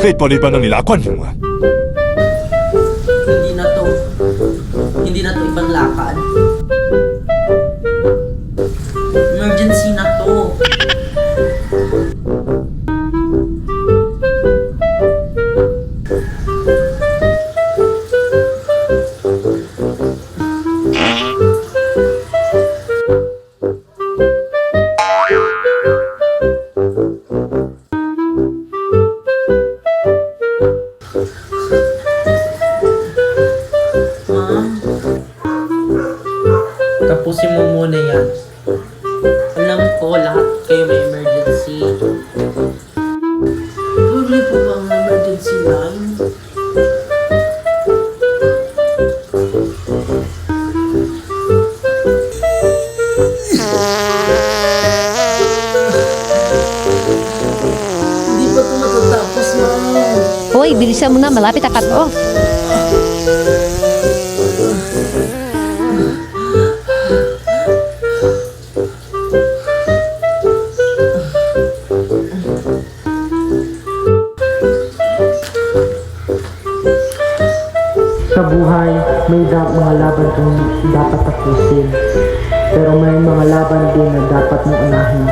Kahit paano ba nang nilakwan mo? Hindi na to. Hindi na to ibang lakad. Emergency na to. Tapusin mo muna yan. Alam ko, lahat kayo may emergency. Tuloy po ba ang emergency line? Hindi pa ito matatapos, ma'am. Hoy, bilisan mo na, malapit na cut-off. Sa buhay, may mga laban kang dapat tapusin. Pero may mga laban din na dapat mong unahin.